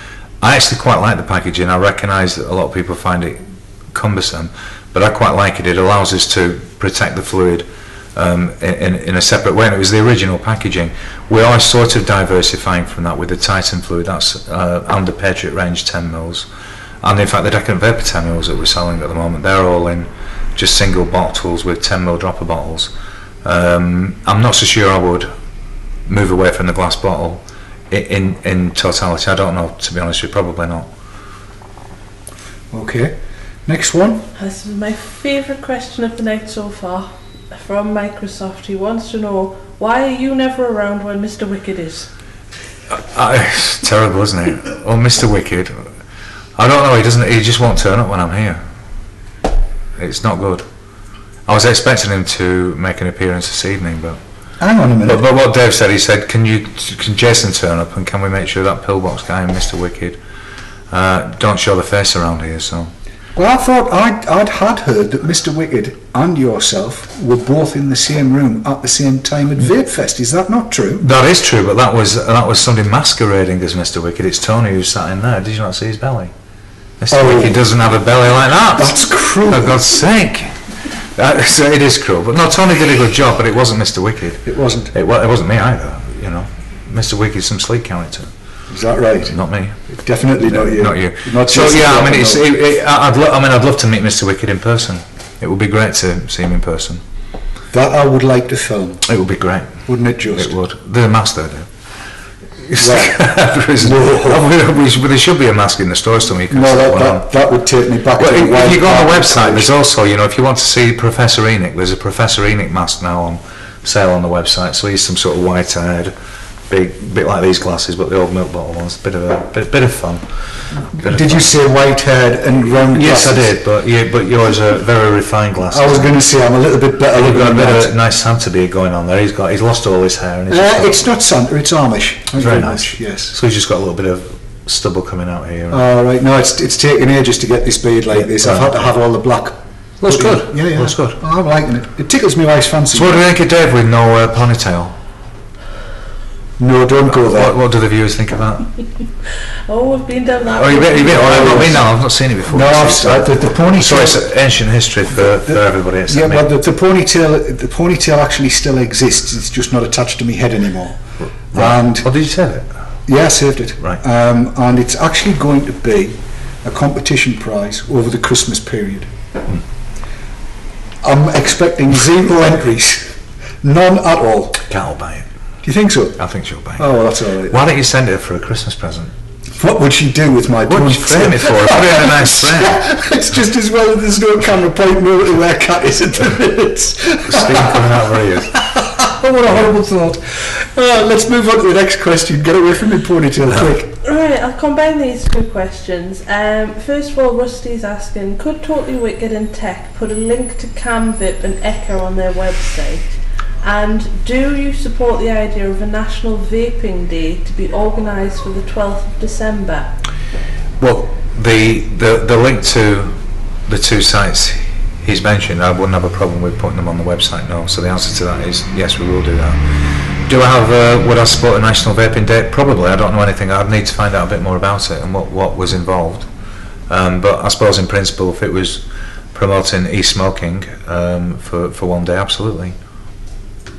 I actually quite like the packaging. I recognise that a lot of people find it cumbersome, but I quite like it. It allows us to protect the fluid in a separate way, and it was the original packaging. We are sort of diversifying from that with the Titan fluid. That's under Patriot range 10ml, and in fact the Decadent Vapor 10ml that we're selling at the moment, they're all in just single bottles with 10ml dropper bottles. I'm not so sure I would move away from the glass bottle in totality. I don't know, to be honest with you, probably not. Okay, next one. This is my favourite question of the night so far, from Microsoft. He wants to know, why are you never around when Mr. Wicked is? It's terrible, isn't it? Oh, Mr. Wicked, I don't know, he just won't turn up when I'm here. It's not good. I was expecting him to make an appearance this evening, but hang on a minute. But what Dave said, he said, can Jason turn up, and can we make sure that pillbox guy and Mr. Wicked don't show the face around here? So. Well, I thought I'd heard that Mr. Wicked and yourself were both in the same room at the same time at Vape Fest. Is that not true? That is true, but that was somebody masquerading as Mr. Wicked. It's Tony who sat in there. Did you not see his belly? Mr. Wicked doesn't have a belly like that. That's cruel. For God's sake. So it is cruel, but no, Tony did a good job, but it wasn't Mr. Wicked. It wasn't. It wasn't me either. Mr. Wicked's some sleek character. Is that right? Not me. Definitely not you. Not you. Not so yeah, I mean, I'd love to meet Mr. Wicked in person. It would be great to see him in person. That I would like to film. It would be great, wouldn't it? Just it would. The mask there, Dave. Well, there should be a mask in the store somewhere. That would take me back. If you go on the website, there's also, if you want to see Professor Enoch, there's a Professor Enoch mask now on sale on the website. So he's some sort of white-haired, bit like these glasses, but the old milk bottle ones. Bit of fun. Did you say white-haired and round glasses? Yes, I did, but yours are very refined glasses. I was going to say I'm a little bit better. You've got a bit of a nice Santa beard going on there. He's lost all his hair. And it's not Santa, it's Amish. It's very nice. Yes. So he's just got a little bit of stubble coming out here. Oh right, no, it's taken ages to get this beard like this. I've had to have all the black. Looks good. Yeah. Looks good. Oh, I'm liking it. It tickles me wife's fancy. So what do you think of Dave with no ponytail? No, don't go there. What do the viewers think of that? We've been down that. You've been now. I've not seen it before. No, the ponytail. So it's ancient history for everybody. Yeah, but the ponytail actually still exists. It's just not attached to my head anymore. Right. And did you save it? Yeah, I saved it. Right. And it's actually going to be a competition prize over the Christmas period. I'm expecting 0 entries, none at all. Cat'll buy it. Do you think so? I think she'll buy it. Oh, well, that's all right. Why don't you send it for a Christmas present? What would she do with my ponytail? What would you frame it for? Put it in a nice frame. It's just as well that there's no camera pointing over to where Cat is at the minute. Steam coming out of her ears. Oh, what a horrible thought. Let's move on to the next question. Get away from me ponytail quick. Right, I'll combine these two questions. First of all, Rusty's asking, could Totally Wicked and Tech put a link to CamVip and Echo on their website? And do you support the idea of a National Vaping Day to be organised for the 12th of December? Well, the link to the two sites he's mentioned, I wouldn't have a problem with putting them on the website, no. So the answer to that is yes, we will do that. Do I have, would I support a National Vaping Day? Probably. I don't know anything. I'd need to find out a bit more about it and what was involved. But I suppose in principle, if it was promoting e-smoking for one day, absolutely.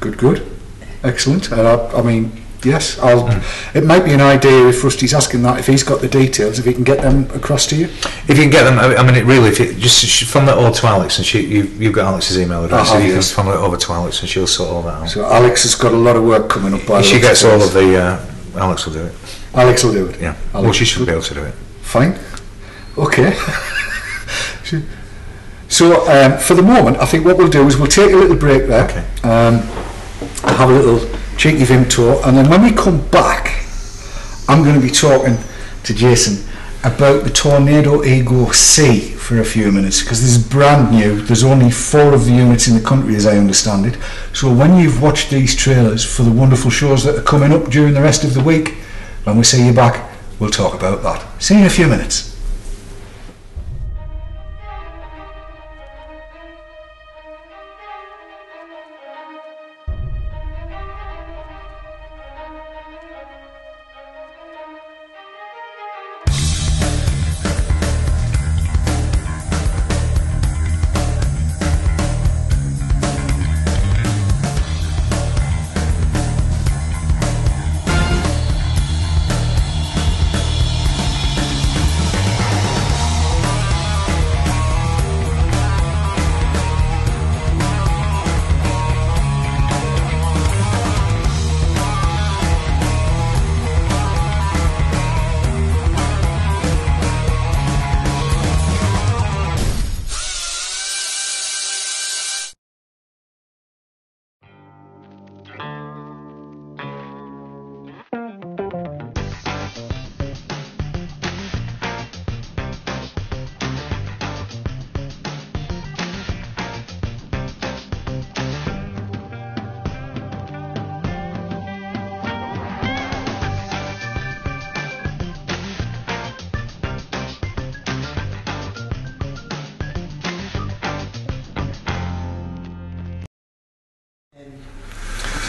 Good. Excellent. I mean, yes, it might be an idea if Rusty's asking that, if he's got the details, if he can get them across to you. If you can get them, I mean, it really, if you just funnel it all to Alex, and you've got Alex's email address, so you can funnel it over to Alex and she'll sort all that out. So Alex has got a lot of work coming up. By she gets all of the, Alex will do it. Alex will do it? Yeah. Alex, well, she should be able to do it. Fine. Okay. So for the moment, I think what we'll do is we'll take a little break there. Okay. Have a little cheeky Vim tour, and then when we come back, I'm going to be talking to Jason about the Tornado Ego C for a few minutes, because this is brand new. There's only 4 of the units in the country, as I understand it. So when you've watched these trailers for the wonderful shows that are coming up during the rest of the week, when we see you back, we'll talk about that. See you in a few minutes.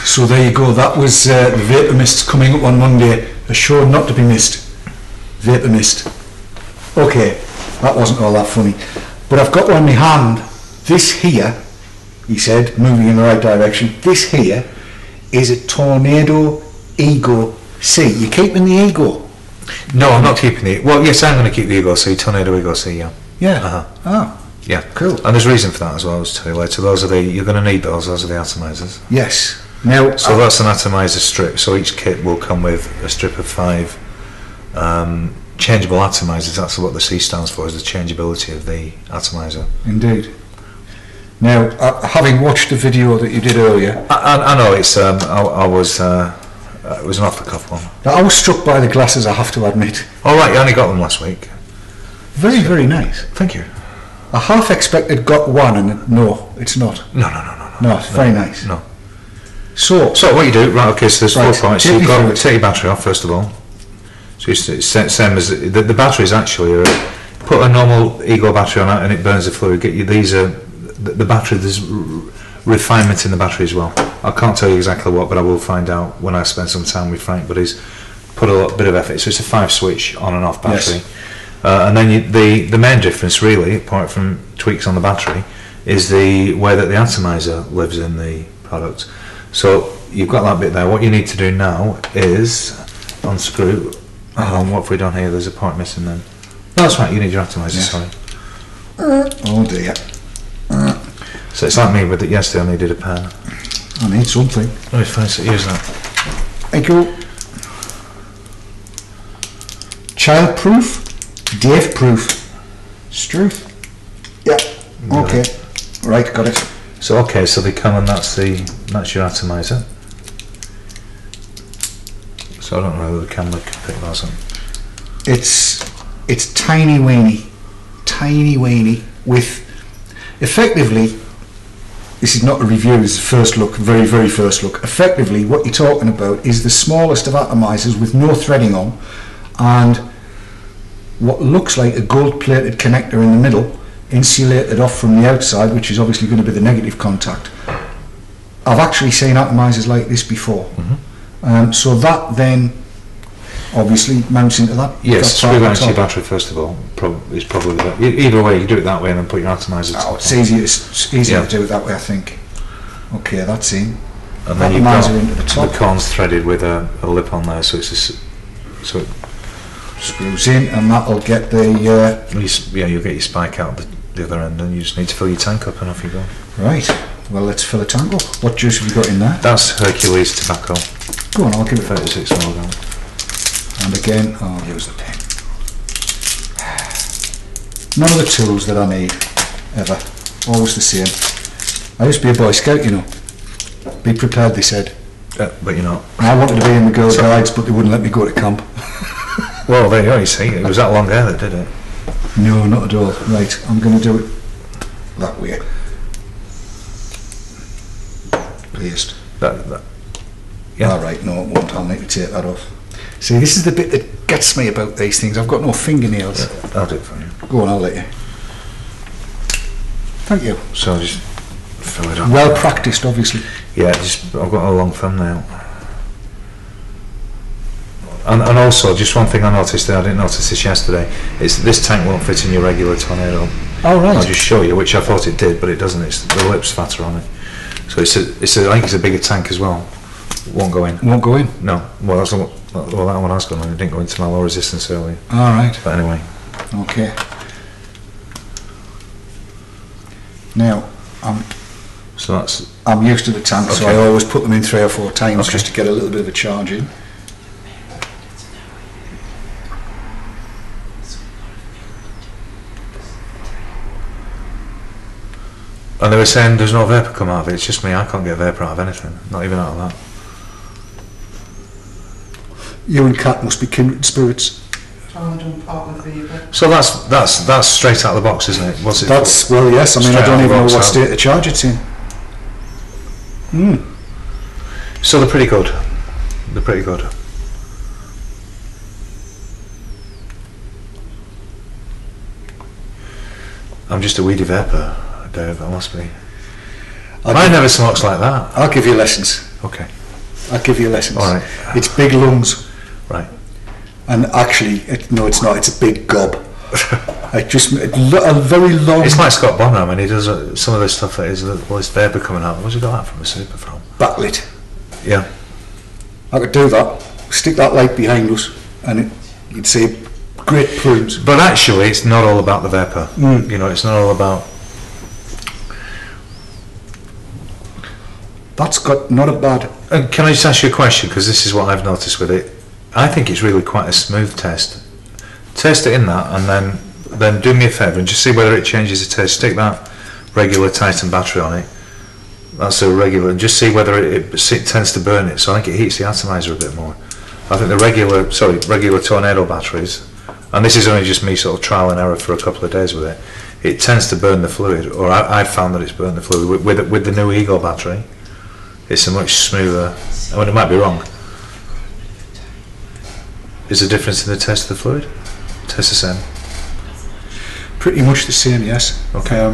So there you go, that was the Vapor Mist coming up on Monday, a show not to be missed. Vapor Mist. Okay, that wasn't all that funny. But I've got one in my hand. This here, he said, moving in the right direction, this here is a Tornado Ego C. You're keeping the Ego? No, I'm not keeping it. Well, yes, I'm going to keep the Ego C, Tornado Ego C, yeah. Yeah. Oh. Yeah. Cool. And there's a reason for that as well, I'll tell you later. Those are you're going to need those are the atomizers. Yes. Now, so that's an atomizer strip, so each kit will come with a strip of 5 changeable atomizers. That's what the C stands for, is the changeability of the atomizer. Indeed. Now, having watched the video that you did earlier, I know it's I was it was an off-the-cuff one. I was struck by the glasses, I have to admit. All right, you only got them last week. Very, very nice. Thank you. I half expected got one, and no, it's not. No. No, it's very nice. No. So what you do, right? Okay, so there's 4 points. So you've got to take your battery off first of all. So it's same as the batteries actually. Put a normal Ego battery on it, and it burns the fluid. These are the battery. There's refinement in the battery as well. I can't tell you exactly what, but I will find out when I spend some time with Frank. But he's put a bit of effort. So it's a 5 switch on and off battery. Yes. And then the main difference, really, apart from tweaks on the battery, is the way that the atomizer lives in the product. So you've got that bit there. What you need to do now is unscrew. What have we done here? There's a part missing then. No, that's right, you need your atomizer, yes. sorry. Oh dear. So it's like me with it yesterday, I needed a pen. I need something. Let me find it, use that. Thank you. Child-proof, Dave-proof. Struth. Yeah, okay. Right, got it. So okay, so they come and that's your atomizer. So I don't know whether the camera can pick those up. It's tiny weeny with effectively, this is not a review, this is the first look, very first look. Effectively what you're talking about is the smallest of atomizers with no threading on, and what looks like a gold plated connector in the middle, insulated off from the outside, which is obviously going to be the negative contact. I've actually seen atomizers like this before. So that then obviously mounts into that. Yes, screw that into your battery first of all. It's probably the, either way, you do it that way and then put your atomizers. It's easier to do it that way, I think. Okay, that's in. and then you've atomizer got into the top. the corn's threaded with a lip on there, so so it screws in, and that'll get the you'll get your spike out the other end, and you just need to fill your tank up and off you go. right. Well, let's fill a tank up. What juice have you got in there? That's Hercules tobacco, Go on, I'll give it 36 mg. And again, I'll use the pen. None of the tools that I need, ever. Always the same. I used to be a Boy Scout, you know. Be prepared, they said. But you're not. I wanted to be in the Girl Guides, but they wouldn't let me go to camp. Well, there you go, you see, it was that long hair that did it. No, not at all. Right, I'm going to do it that way. Placed. Yeah. Alright, no it won't. I'll need to take that off. See, this is the bit that gets me about these things. I've got no fingernails. Yeah, I'll do it for you. Go on, I'll let you. Thank you. So just fill it up. Well practiced, obviously. Yeah, I've got a long thumbnail. And also, just one thing I noticed there, I didn't notice this yesterday, is this tank won't fit in your regular Tornado. Oh, right. I'll just show you, which I thought it did, but it doesn't. It's the lip's fatter on it. So I think it's a bigger tank as well. Won't go in. Won't go in? No. Well, that one has gone in. It didn't go into my low resistance earlier. Alright. But anyway. Okay. Now, So that's... I'm used to the tank, so Okay. I always put them in 3 or 4 times Okay. just to get a little bit of a charge in. And they were saying there's no vapour come out of it. It's just me. I can't get vapour out of anything. Not even out of that. You and Kat must be kindred spirits. Trying to part with Viva. So that's straight out of the box, isn't it? What's it? That's, well, yes, I mean, Straight I don't out even the know box what out. state of charge it's in. So they're pretty good. They're pretty good. I'm just a weedy vapour, Dave. I must be. Mine never smokes like that. I'll give you lessons. Okay. I'll give you lessons. All right. It's big lungs, Right. and actually, no, it's not. It's a big gob. A very long. It's like Scott Bonner. I mean, he does some of the stuff that is well, it's vapour coming out. Where's he got that from? A super from? backlit. Yeah. I could do that. Stick that light behind us, and you'd see great plumes. But actually, it's not all about the vapour. You know, it's not all about. That's got not a bad. Can I just ask you a question? Because this is what I've noticed with it. I think it's really quite a smooth test. Taste it in that, and then do me a favour and just see whether it changes the taste. Stick that regular Titan battery on it. That's a regular, and just see whether it tends to burn it. So I think it heats the atomizer a bit more. I think the regular Tornado batteries, and this is only just me sort of trial and error for a couple of days with it. It tends to burn the fluid, or I've found that it's burned the fluid with the new Eagle battery. It's a much smoother. I mean, it might be wrong. Is there a difference in the taste of the fluid? Tastes the same. Pretty much the same, yes. Okay.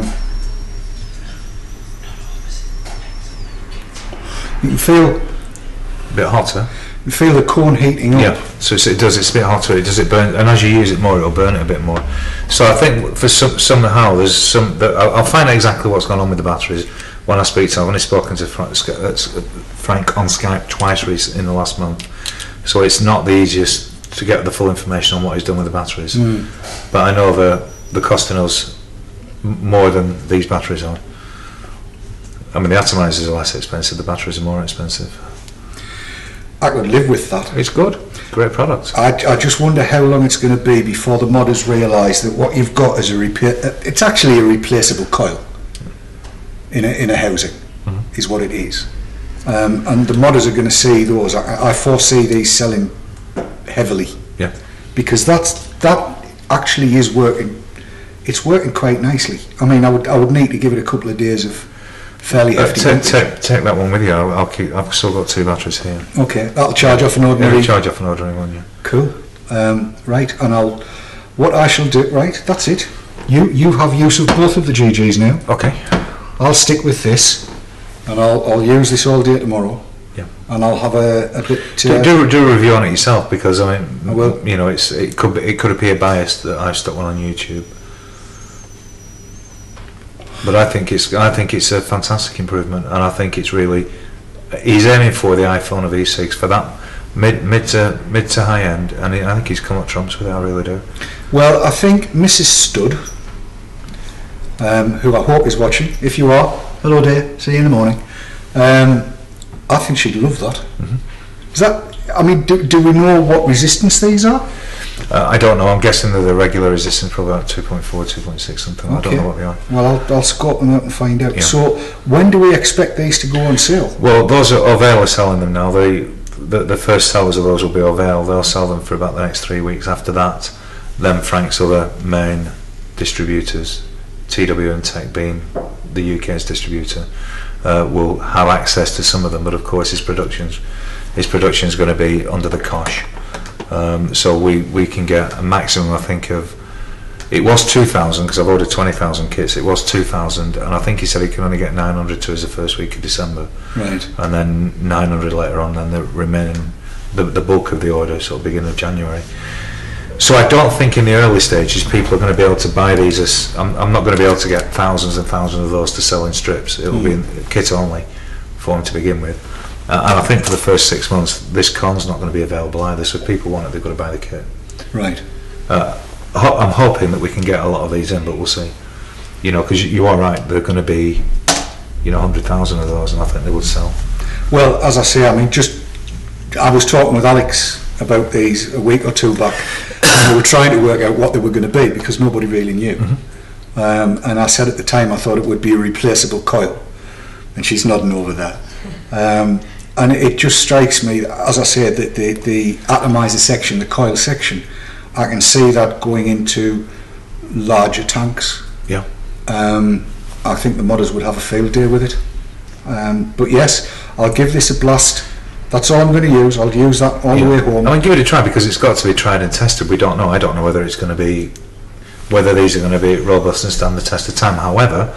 You can feel A bit hotter. you feel the cone heating up. Yeah. So it does. It's a bit hotter. It does it burn, and as you use it more, it'll burn it a bit more. So I think for somehow there's some. I'll find out exactly what's going on with the batteries when I speak to. I've only spoken to Frank on Skype twice in the last month, so it's not the easiest to get the full information on what he's done with the batteries. But I know they're costing us more than these batteries are. I mean, the atomizers are less expensive. The batteries are more expensive. I could live with that. It's good. Great product. I just wonder how long it's going to be before the modders realise that what you've got is it's actually a replaceable coil in a housing, is what it is. And the modders are going to see those. I foresee these selling heavily. Yeah. Because that actually is working. It's working quite nicely. I mean, I would need to give it a couple of days of fairly hefty. Take that one with you. I've still got 2 batteries here. Okay, that'll charge off an ordinary. Yeah, charge off an ordinary one. Yeah. Cool. Right, and what I shall do. Right, that's it. You have use of both of the GGs now. Okay. I'll stick with this, and I'll use this all day tomorrow. Yeah. And I'll have a bit. Do a review on it yourself, because I mean, I will. You know, it could appear biased that I've stuck one on YouTube. But I think it's a fantastic improvement, and I think it's really he's aiming for the iPhone of E6 for that mid to high end, and I think he's come up trumps with it. I really do. Well, I think Mrs. Stud, who I hope is watching, if you are, hello dear, see you in the morning. I think she'd love that. Is that? I mean, do we know what resistance these are? I don't know. I'm guessing they're the regular resistance, probably about 2.4, 2.6 something. Okay. I don't know what they are. Well, I'll scope them out and find out. Yeah. So, when do we expect these to go on sale? Well, those are Ovale are selling them now. The first sellers of those will be Ovale. They'll sell them for about the next 3 weeks. After that, then Frank's other main distributors, TW and Tech being the UK's distributor, will have access to some of them. But of course, his production's going to be under the cosh. So we can get a maximum, I think, of, it was 2,000 because I've ordered 20,000 kits. It was 2,000, and I think he said he can only get 900 to us the first week of December, right? And then 900 later on, and the remaining, the bulk of the order sort of beginning of January. So I don't think in the early stages people are going to be able to buy these as, I'm not going to be able to get thousands and thousands of those to sell in strips. It will be in kit only for them to begin with. And I think for the first 6 months, this con's not going to be available either. So if people want it, they've got to buy the kit. Right. I'm hoping that we can get a lot of these in, but we'll see. You know, because you are right, they're going to be, 100,000 of those, and I think they would sell. Well, as I say, I mean, I was talking with Alex about these a week or two back, and we were trying to work out what they were going to be because nobody really knew. And I said at the time I thought it would be a replaceable coil, and she's nodding over there. And it just strikes me, as I said, that the atomizer section, the coil section, I can see that going into larger tanks. Yeah. I think the modders would have a field day with it. But yes, I'll give this a blast. That's all I'm going to use. I'll use that all the way home. I mean, give it a try because it's got to be tried and tested. We don't know. I don't know whether it's going to be, whether these are going to be robust and stand the test of time. However,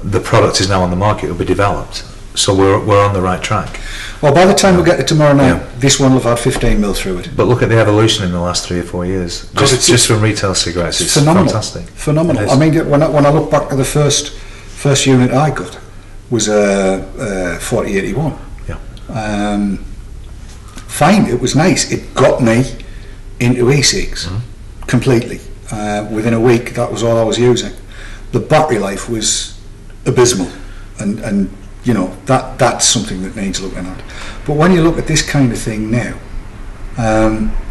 the product is now on the market. It will be developed. So we're on the right track. Well, by the time we get to tomorrow night, this one will have had 15 mil through it. But look at the evolution in the last 3 or 4 years. Just from retail cigarettes, it's phenomenal. Fantastic. Phenomenal. I mean, when I look back at the first unit I got was a 4081. Yeah. Fine. It was nice. It got me into E6 completely. Within a week, that was all I was using. The battery life was abysmal, and that's something that needs looking at. But when you look at this kind of thing now,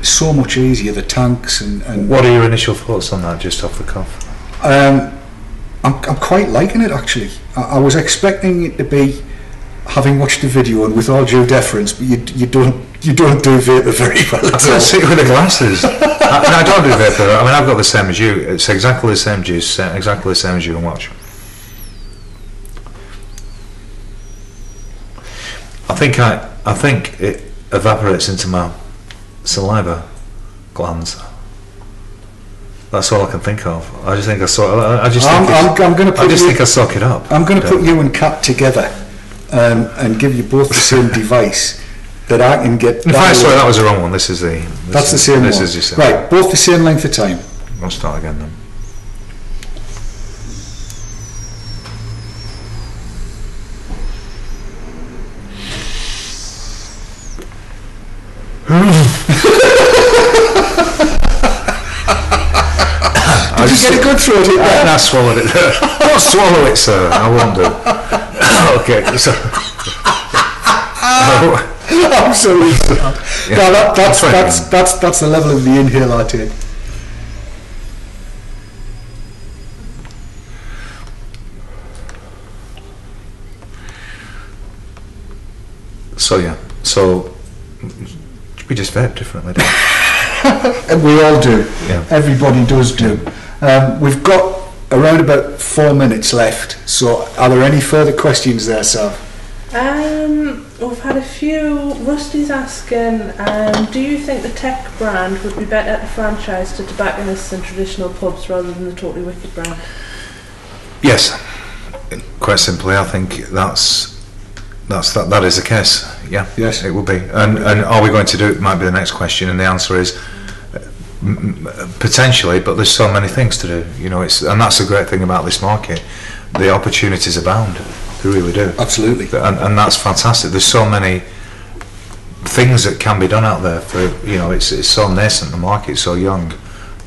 so much easier, the tanks and what are your initial thoughts on that, just off the cuff? I'm quite liking it actually. I was expecting it to be, having watched the video and with all due deference, but you don't do vapor very well at all. I can't see it with the glasses. I don't do vapor. I mean, I've got the same as you. It's exactly the same juice, exactly the same as you, and watch. I think it evaporates into my saliva glands. That's all I can think of. I just think I soak it up. I'm going to put you and Kat together and give you both the same device that I can get. Sorry, that was the wrong one. That's the same one. Is your same. Right, both the same length of time. I'll start again then. Did you get a good throat in there? I swallowed it. Don't swallow it, sir. I won't do. Okay, so. I'm sorry. Yeah. No, that's the level of the inhale I take. So we just vape differently, don't we? And we all do. Yeah. Everybody does do. We've got around about 4 minutes left. So, are there any further questions there, Sav? We've had a few. Rusty's asking, do you think the Tech brand would be better to franchise to tobacconists than traditional pubs rather than the Totally Wicked brand? Yes, quite simply, I think that is the case. Yeah, yes, it will be. And are we going to do it? Might be the next question, and the answer is potentially. But there's so many things to do. And that's the great thing about this market. The opportunities abound. They really do. Absolutely. And that's fantastic. There's so many things that can be done out there for, you know, it's so nascent, the market's so young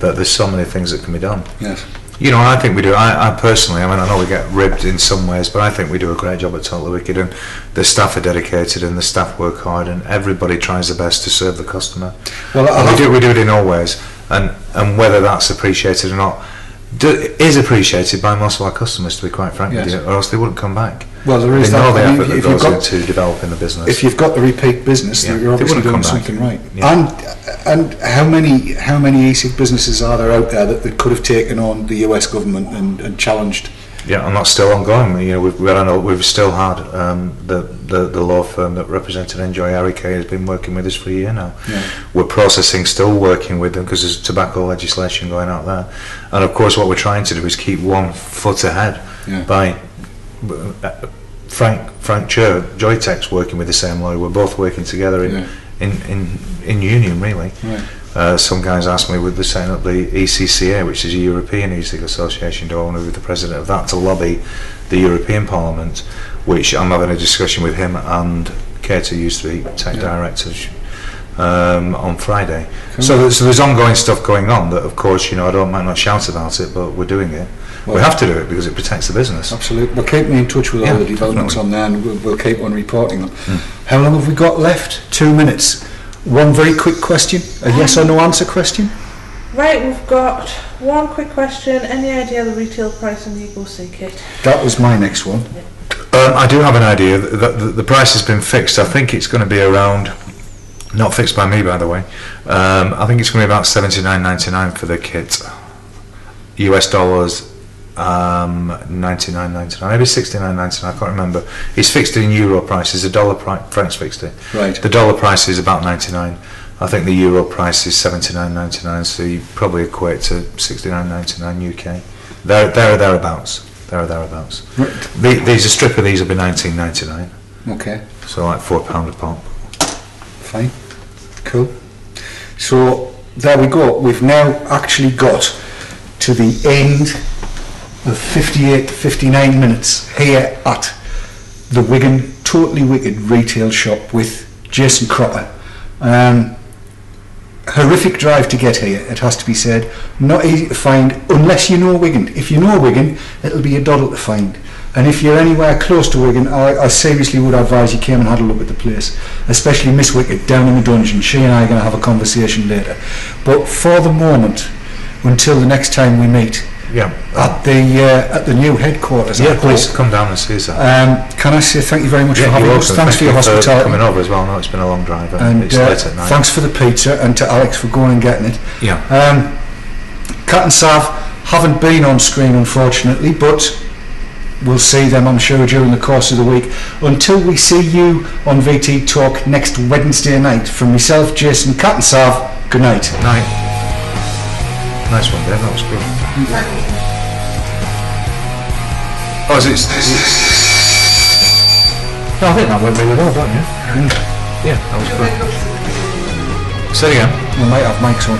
that there's so many things that can be done. Yes. You know, and I think we do. I personally, I mean, I know we get ribbed in some ways, but I think we do a great job at Totally Wicked, and the staff are dedicated, and the staff work hard, and everybody tries their best to serve the customer. Well, we do it in all ways, and whether that's appreciated or not is appreciated by most of our customers, to be quite frank with you, or else they wouldn't come back. Well, there is they know that. the effort that goes into developing the business. If you've got the repeat business, you're obviously doing something right. Yeah. And how many e-cig businesses are there out there that could have taken on the US government and challenged? Yeah, and that's still ongoing. You know, we've still had the law firm that represented Enjoy RK has been working with us for a year now. Yeah. We're still working with them because there's tobacco legislation going out there, and of course what we're trying to do is keep 1 foot ahead by Frank Chur, Joytech's working with the same lawyer. We're both working together in union, really. Right. Some guys asked me, with the setting up the ECCA, which is a European e-cig association, do I want to be the president of that to lobby the European Parliament, which I'm having a discussion with him and Katie, used to be tech director, on Friday. Cool. So there's ongoing stuff going on that, of course, you know, I might not shout about it, but we're doing it. Well, we have to do it because it protects the business. Absolutely. Well, keep me in touch with all the developments definitely on there, and we'll keep on reporting them. How long have we got left? 2 minutes. One very quick question, a yes or no answer question. Right, we've got one quick question. Any idea the retail price on the EcoC kit? That was my next one. I do have an idea. The price has been fixed. I think it's going to be around, not fixed by me, by the way. I think it's going to be about $79.99 for the kit. US dollars, $99.99, maybe $69.99. I can't remember. It's fixed in euro prices. The dollar price, Frank's fixed it. Right. The dollar price is about 99. I think the euro price is 79.99. So you probably equate to 69.99 UK. Thereabouts. Right. These a strip of these will be 19.99. Okay. So like £4 a pop. Fine. Cool. So there we go. We've now actually got to the end of 59 minutes here at the Wigan Totally Wicked retail shop with Jason Crocker. Horrific drive to get here, it has to be said. Not easy to find unless you know Wigan. If you know Wigan, it'll be a doddle to find. And if you're anywhere close to Wigan, I seriously would advise you came and had a look at the place, especially Miss Wicked down in the dungeon. She and I are going to have a conversation later. But for the moment, until the next time we meet, at the new headquarters. Yeah, please come down and see us. Can I say thank you very much for having us? Thanks for your hospitality. Coming over as well. No, it's been a long drive, and it's late at night. Thanks for the pizza, and to Alex for going and getting it. Yeah. Cat and Sav haven't been on screen, unfortunately, but we'll see them, I'm sure, during the course of the week. Until we see you on VTTalk next Wednesday night, from myself, Jason, Cat and Sav, good night. Night. Nice one, Dave. That was good. Oh, is it? No, I think that went really well, don't you? Yeah, that was good. Say it again. We might have mics on.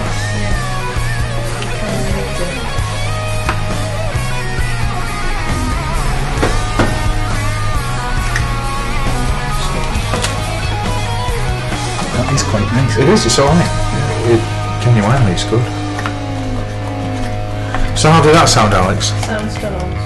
That is quite nice. It is. It's all right. Genuinely, it's good. So how did that sound, Alex? Sounds still on.